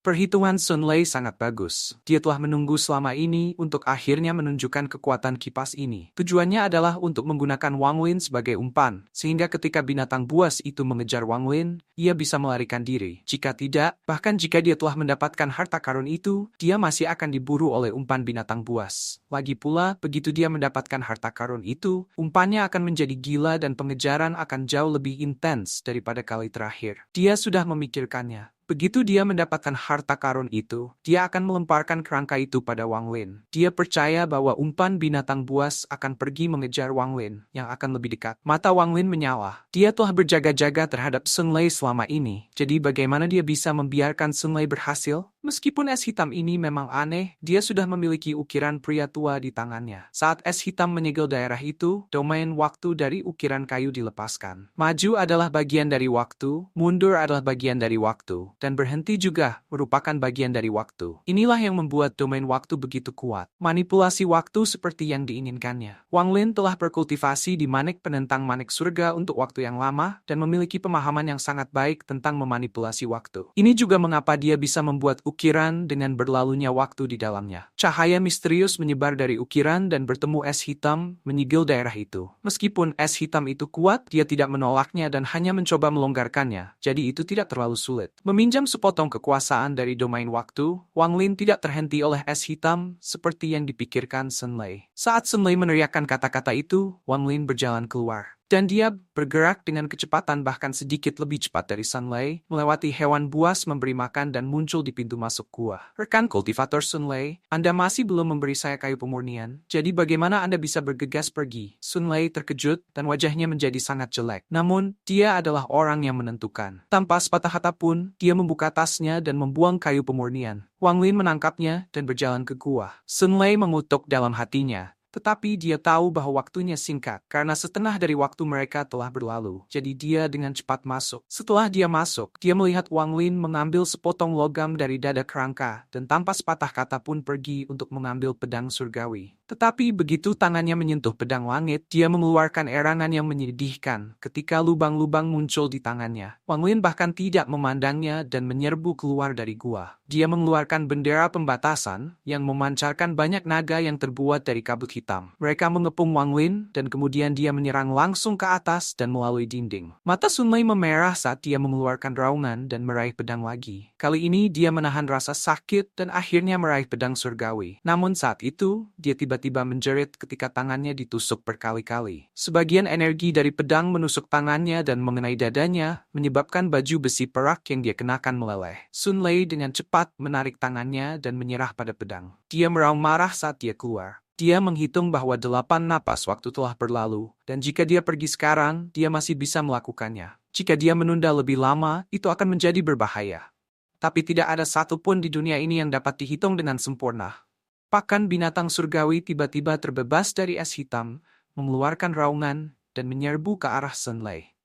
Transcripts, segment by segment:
Perhitungan Sun Lei sangat bagus. Dia telah menunggu selama ini untuk akhirnya menunjukkan kekuatan kipas ini. Tujuannya adalah untuk menggunakan Wang Lin sebagai umpan, sehingga ketika binatang buas itu mengejar Wang Lin, ia bisa melarikan diri. Jika tidak, bahkan jika dia telah mendapatkan harta karun itu, dia masih akan diburu oleh umpan binatang buas. Lagi pula, begitu dia mendapatkan harta karun itu, umpannya akan menjadi gila dan pengejaran akan jauh lebih intens daripada kali terakhir. Dia sudah memikirkannya. Begitu dia mendapatkan harta karun itu, dia akan melemparkan kerangka itu pada Wang Lin. Dia percaya bahwa umpan binatang buas akan pergi mengejar Wang Lin, yang akan lebih dekat. Mata Wang Lin menyala. Dia telah berjaga-jaga terhadap Sun Lei selama ini. Jadi bagaimana dia bisa membiarkan Sun Lei berhasil? Meskipun es hitam ini memang aneh, dia sudah memiliki ukiran pria tua di tangannya. Saat es hitam menyegel daerah itu, domain waktu dari ukiran kayu dilepaskan. Maju adalah bagian dari waktu, mundur adalah bagian dari waktu, dan berhenti juga merupakan bagian dari waktu. Inilah yang membuat domain waktu begitu kuat. Manipulasi waktu seperti yang diinginkannya. Wang Lin telah berkultivasi di manik penentang manik surga untuk waktu yang lama, dan memiliki pemahaman yang sangat baik tentang memanipulasi waktu. Ini juga mengapa dia bisa membuat ukiran dengan berlalunya waktu di dalamnya. Cahaya misterius menyebar dari ukiran dan bertemu es hitam menyigil daerah itu. Meskipun es hitam itu kuat, dia tidak menolaknya dan hanya mencoba melonggarkannya, jadi itu tidak terlalu sulit. Meminjam sepotong kekuasaan dari domain waktu, Wang Lin tidak terhenti oleh es hitam seperti yang dipikirkan Sun Lei. Saat Sun Lei meneriakkan kata-kata itu, Wang Lin berjalan keluar. Dan dia bergerak dengan kecepatan bahkan sedikit lebih cepat dari Sun Lei, melewati hewan buas memberi makan dan muncul di pintu masuk gua. Rekan kultivator Sun Lei, Anda masih belum memberi saya kayu pemurnian, jadi bagaimana Anda bisa bergegas pergi? Sun Lei terkejut dan wajahnya menjadi sangat jelek. Namun, dia adalah orang yang menentukan. Tanpa sepatah kata pun, dia membuka tasnya dan membuang kayu pemurnian. Wang Lin menangkapnya dan berjalan ke gua. Sun Lei mengutuk dalam hatinya. Tetapi dia tahu bahwa waktunya singkat, karena setengah dari waktu mereka telah berlalu. Jadi dia dengan cepat masuk. Setelah dia masuk, dia melihat Wang Lin mengambil sepotong logam dari dada kerangka, dan tanpa sepatah kata pun pergi untuk mengambil pedang surgawi. Tetapi begitu tangannya menyentuh pedang langit, dia mengeluarkan erangan yang menyedihkan ketika lubang-lubang muncul di tangannya. Wang Lin bahkan tidak memandangnya dan menyerbu keluar dari gua. Dia mengeluarkan bendera pembatasan yang memancarkan banyak naga yang terbuat dari kabut hitam. Mereka mengepung Wang Lin dan kemudian dia menyerang langsung ke atas dan melalui dinding. Mata Sun Lei memerah saat dia mengeluarkan raungan dan meraih pedang lagi. Kali ini dia menahan rasa sakit dan akhirnya meraih pedang surgawi. Namun saat itu, dia tiba-tiba menjerit ketika tangannya ditusuk berkali-kali. Sebagian energi dari pedang menusuk tangannya dan mengenai dadanya, menyebabkan baju besi perak yang dia kenakan meleleh. Sun Lei dengan cepat menarik tangannya dan menyerah pada pedang. Dia meraung marah saat dia keluar. Dia menghitung bahwa 8 napas waktu telah berlalu, dan jika dia pergi sekarang, dia masih bisa melakukannya. Jika dia menunda lebih lama, itu akan menjadi berbahaya. Tapi tidak ada satupun di dunia ini yang dapat dihitung dengan sempurna. Pakan binatang surgawi tiba-tiba terbebas dari es hitam, mengeluarkan raungan, dan menyerbu ke arah Sun Lei.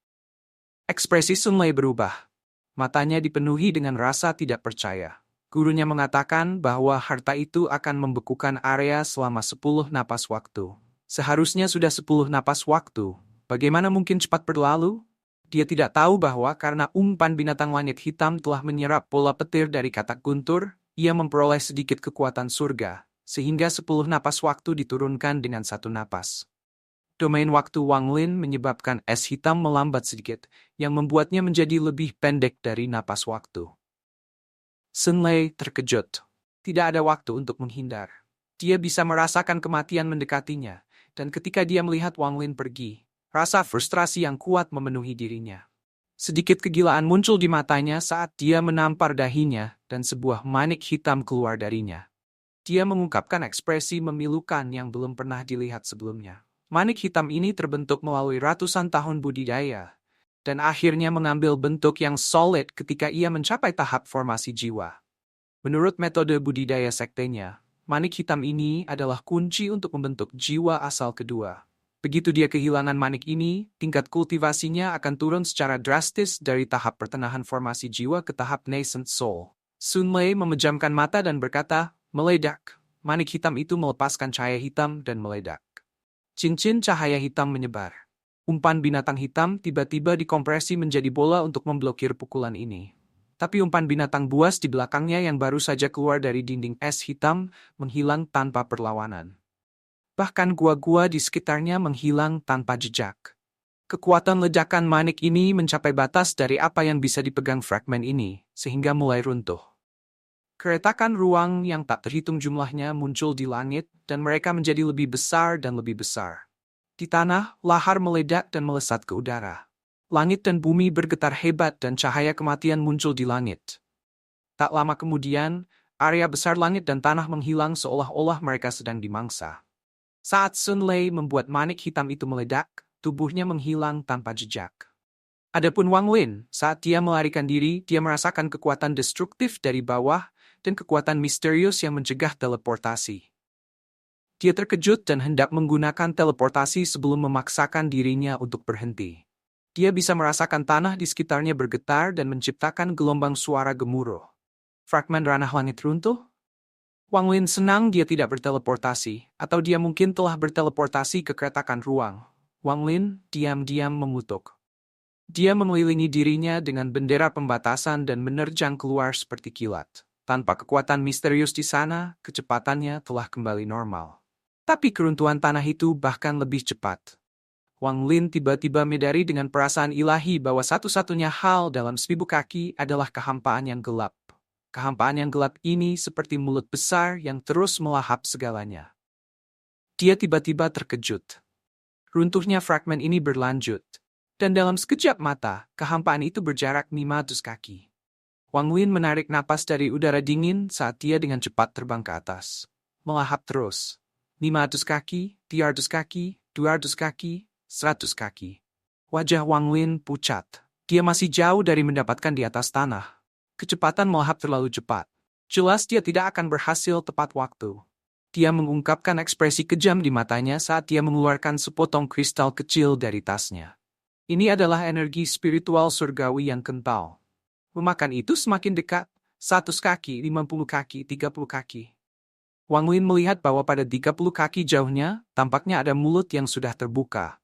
Ekspresi Sun Lei berubah. Matanya dipenuhi dengan rasa tidak percaya. Gurunya mengatakan bahwa harta itu akan membekukan area selama 10 napas waktu. Seharusnya sudah 10 napas waktu. Bagaimana mungkin cepat berlalu? Dia tidak tahu bahwa karena umpan binatang langit hitam telah menyerap bola petir dari katak guntur, ia memperoleh sedikit kekuatan surga, sehingga 10 napas waktu diturunkan dengan 1 napas. Domain waktu Wang Lin menyebabkan es hitam melambat sedikit, yang membuatnya menjadi lebih pendek dari napas waktu. Sun Lei terkejut. Tidak ada waktu untuk menghindar. Dia bisa merasakan kematian mendekatinya, dan ketika dia melihat Wang Lin pergi, rasa frustrasi yang kuat memenuhi dirinya. Sedikit kegilaan muncul di matanya saat dia menampar dahinya dan sebuah manik hitam keluar darinya. Dia mengungkapkan ekspresi memilukan yang belum pernah dilihat sebelumnya. Manik hitam ini terbentuk melalui ratusan tahun budidaya, dan akhirnya mengambil bentuk yang solid ketika ia mencapai tahap formasi jiwa. Menurut metode budidaya sektenya, manik hitam ini adalah kunci untuk membentuk jiwa asal kedua. Begitu dia kehilangan manik ini, tingkat kultivasinya akan turun secara drastis dari tahap pertengahan formasi jiwa ke tahap nascent soul. Sun Lei memejamkan mata dan berkata, "Meledak." Manik hitam itu melepaskan cahaya hitam dan meledak. Cincin cahaya hitam menyebar. Umpan binatang hitam tiba-tiba dikompresi menjadi bola untuk memblokir pukulan ini. Tapi umpan binatang buas di belakangnya yang baru saja keluar dari dinding es hitam menghilang tanpa perlawanan. Bahkan gua-gua di sekitarnya menghilang tanpa jejak. Kekuatan ledakan manik ini mencapai batas dari apa yang bisa dipegang fragmen ini, sehingga mulai runtuh. Keretakan ruang yang tak terhitung jumlahnya muncul di langit, dan mereka menjadi lebih besar dan lebih besar. Di tanah, lahar meledak dan melesat ke udara. Langit dan bumi bergetar hebat dan cahaya kematian muncul di langit. Tak lama kemudian, area besar langit dan tanah menghilang seolah-olah mereka sedang dimangsa. Saat Sun Lei membuat manik hitam itu meledak, tubuhnya menghilang tanpa jejak. Adapun Wang Lin, saat dia melarikan diri, dia merasakan kekuatan destruktif dari bawah dan kekuatan misterius yang mencegah teleportasi. Dia terkejut dan hendak menggunakan teleportasi sebelum memaksakan dirinya untuk berhenti. Dia bisa merasakan tanah di sekitarnya bergetar dan menciptakan gelombang suara gemuruh. Fragmen ranah langit runtuh? Wang Lin senang dia tidak berteleportasi, atau dia mungkin telah berteleportasi ke keretakan ruang. Wang Lin diam-diam mengutuk. Dia mengelilingi dirinya dengan bendera pembatasan dan menerjang keluar seperti kilat. Tanpa kekuatan misterius di sana, kecepatannya telah kembali normal. Tapi keruntuhan tanah itu bahkan lebih cepat. Wang Lin tiba-tiba menyadari dengan perasaan ilahi bahwa satu-satunya hal dalam 1000 kaki adalah kehampaan yang gelap. Kehampaan yang gelap ini seperti mulut besar yang terus melahap segalanya. Dia tiba-tiba terkejut. Runtuhnya fragmen ini berlanjut. Dan dalam sekejap mata, kehampaan itu berjarak 500 kaki. Wang Lin menarik napas dari udara dingin saat dia dengan cepat terbang ke atas. Melahap terus. 500 kaki, 300 kaki, 200 kaki, 100 kaki. Wajah Wang Lin pucat. Dia masih jauh dari mendapatkan di atas tanah. Kecepatan melahap terlalu cepat. Jelas dia tidak akan berhasil tepat waktu. Dia mengungkapkan ekspresi kejam di matanya saat dia mengeluarkan sepotong kristal kecil dari tasnya. Ini adalah energi spiritual surgawi yang kental. Memakan itu semakin dekat, 100 kaki, 50 kaki, 30 kaki. Wang Lin melihat bahwa pada 30 kaki jauhnya, tampaknya ada mulut yang sudah terbuka.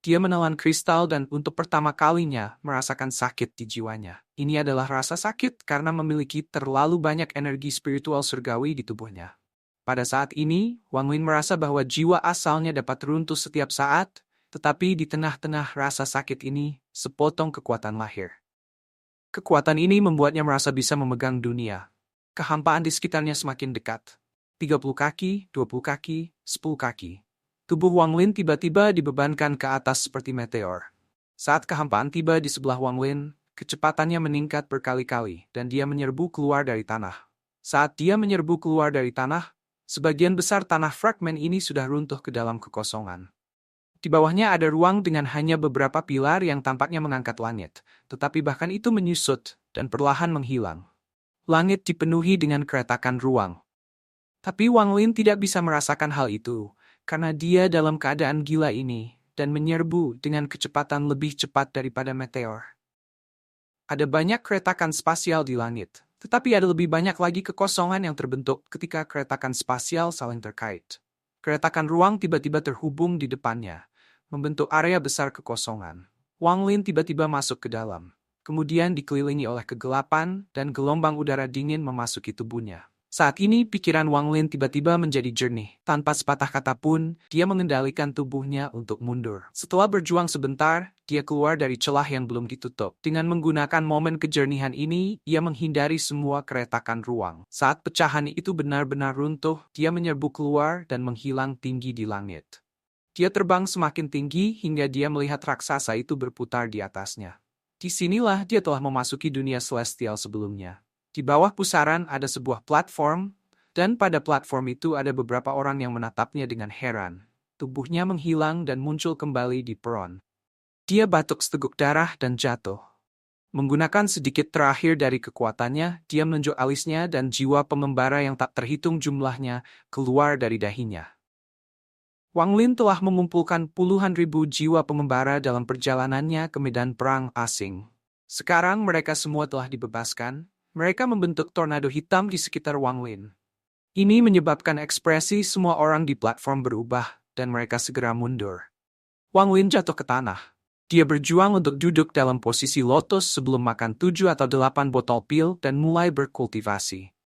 Dia menelan kristal dan untuk pertama kalinya merasakan sakit di jiwanya. Ini adalah rasa sakit karena memiliki terlalu banyak energi spiritual surgawi di tubuhnya. Pada saat ini, Wang Lin merasa bahwa jiwa asalnya dapat runtuh setiap saat, tetapi di tengah-tengah rasa sakit ini, sepotong kekuatan lahir. Kekuatan ini membuatnya merasa bisa memegang dunia. Kehampaan di sekitarnya semakin dekat. 30 kaki, 20 kaki, 10 kaki. Tubuh Wang Lin tiba-tiba dibebankan ke atas seperti meteor. Saat kehampaan tiba di sebelah Wang Lin, kecepatannya meningkat berkali-kali dan dia menyerbu keluar dari tanah. Saat dia menyerbu keluar dari tanah, sebagian besar tanah fragmen ini sudah runtuh ke dalam kekosongan. Di bawahnya ada ruang dengan hanya beberapa pilar yang tampaknya mengangkat langit, tetapi bahkan itu menyusut dan perlahan menghilang. Langit dipenuhi dengan keretakan ruang. Tapi Wang Lin tidak bisa merasakan hal itu, karena dia dalam keadaan gila ini, dan menyerbu dengan kecepatan lebih cepat daripada meteor. Ada banyak keretakan spasial di langit, tetapi ada lebih banyak lagi kekosongan yang terbentuk ketika keretakan spasial saling terkait. Keretakan ruang tiba-tiba terhubung di depannya, membentuk area besar kekosongan. Wang Lin tiba-tiba masuk ke dalam, kemudian dikelilingi oleh kegelapan dan gelombang udara dingin memasuki tubuhnya. Saat ini pikiran Wang Lin tiba-tiba menjadi jernih. Tanpa sepatah kata pun, dia mengendalikan tubuhnya untuk mundur. Setelah berjuang sebentar, dia keluar dari celah yang belum ditutup. Dengan menggunakan momen kejernihan ini, ia menghindari semua keretakan ruang. Saat pecahan itu benar-benar runtuh, dia menyerbu keluar dan menghilang tinggi di langit. Dia terbang semakin tinggi hingga dia melihat raksasa itu berputar di atasnya. Disinilah dia telah memasuki dunia celestial sebelumnya. Di bawah pusaran ada sebuah platform, dan pada platform itu ada beberapa orang yang menatapnya dengan heran. Tubuhnya menghilang dan muncul kembali di peron. Dia batuk seteguk darah dan jatuh. Menggunakan sedikit terakhir dari kekuatannya, dia menunjuk alisnya dan jiwa pengembara yang tak terhitung jumlahnya keluar dari dahinya. Wang Lin telah mengumpulkan puluhan ribu jiwa pengembara dalam perjalanannya ke medan perang asing. Sekarang mereka semua telah dibebaskan. Mereka membentuk tornado hitam di sekitar Wang Lin. Ini menyebabkan ekspresi semua orang di platform berubah, dan mereka segera mundur. Wang Lin jatuh ke tanah. Dia berjuang untuk duduk dalam posisi lotus sebelum makan 7 atau 8 botol pil dan mulai berkultivasi.